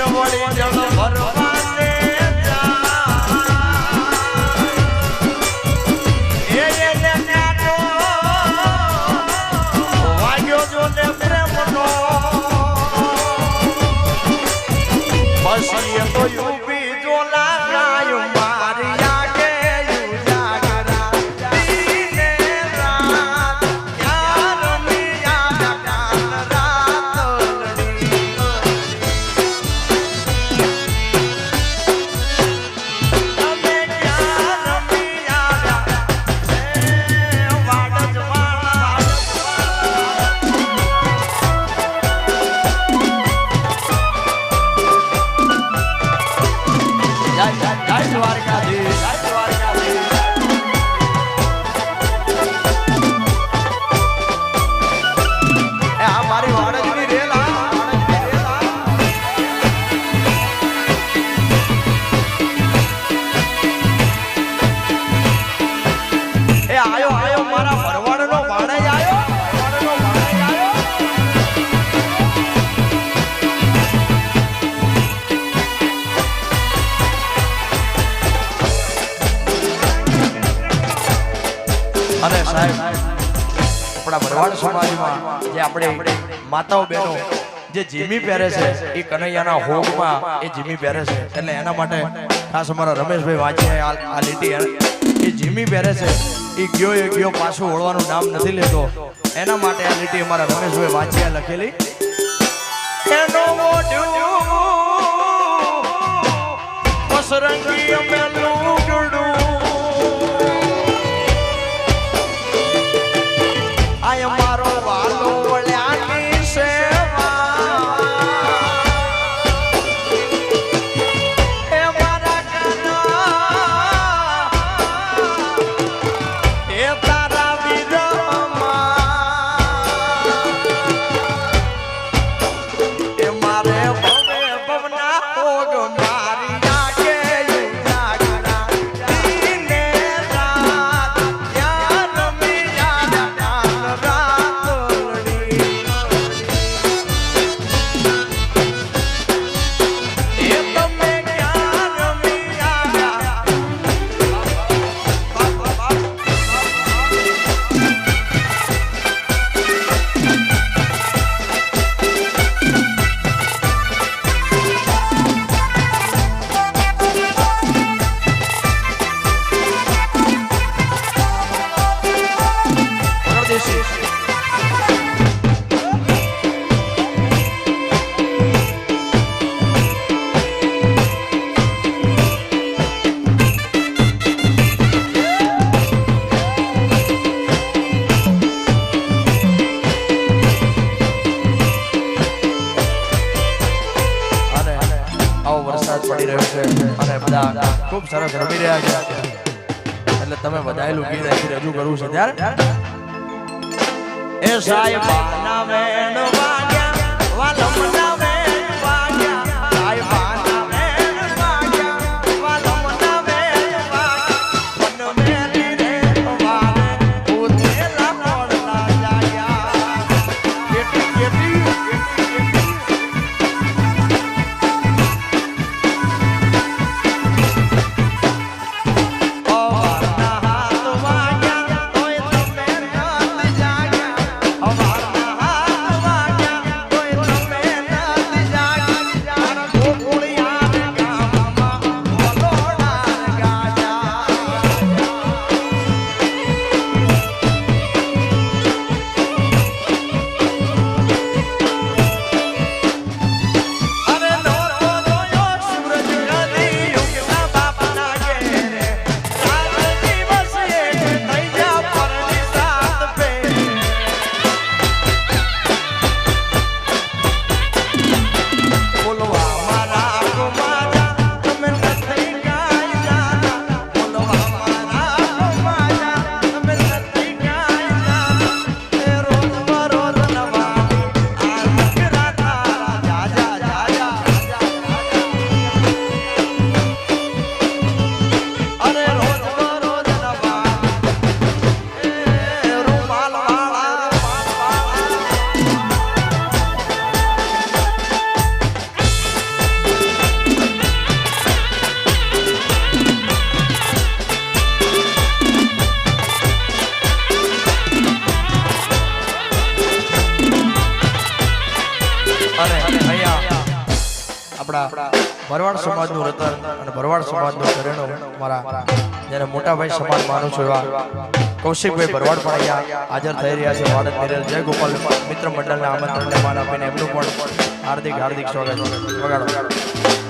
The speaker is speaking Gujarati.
વળી જળ ભરવાને એને નાનો વાગ્યો જો ને પ્રેમનો પછી તો યુપી જો લાગાયો મારી આગે યુજાગરા દીને રાત યાર મિયા કાન રાતડી તમે ક્યાં મિયા એ વાડ જવાળા જય દ્વારકાધીશ જય દ્વારકાધીશ એ આ મારી વાડજની રેલ એ આયો આયો મારા ભરવાડનો વાડજ આયો ભરવાડનો વાડજ આયો અને સાહેબ આપણા ભરવાડ સમાજમાં જે આપણે માતાઓ બહેનો જે જીમી પહેરે છે એ કનૈયાના હોગમાં એ જીમી પહેરે છે એટલે એના માટે ખાસ અમારા રમેશભાઈ વાંચે આ લીટી એ જીમી પહેરે છે એ ગયો પાછું વળવાનું નામ નથી લેતો એના માટે આ લીટી અમારા રમેશભાઈ વાંચે લખેલી એનો મોઢું પસરંગી અમે લૂગડું આય મારો વાલો વળ્યાની સેવા એ મારા કાના એ તારા વિરહમાં એ મારે ભવે ભવના હોગ મારી આગે યુજાગરા દીને રાત યાર મિયા પડી રહ્યો છે અને બધા ખૂબ સરસ રમી રહ્યા છે એટલે તમે બધાયલું ગીત અહીંથી રજૂ કરવું છે ત્યારે એ સાહેબાના વેણ વાગ્યા વાલમના વેણ વાગ્યા સાહેબાના વેણ વાગ્યા વાલમના વેણ વાગ્યા મન મેલી રે વાલે ઉતેલા મોડલા જાયા કેટી Oh આપણા ભરવાડ સમાજનું રતન અને ભરવાડ સમાજનું ઘરેણું મારા જેને મોટા ભાઈ સમાન માનું છું એવા કૌશિકભાઈ ભરવાડ પણ અહીંયા હાજર થઈ રહ્યા છે વાડદ નિરેલ જય ગોપાલ મિત્ર મંડળના આમંત્રણને માન આપીને એમનું પણ હાર્દિક સ્વાગત વગાડો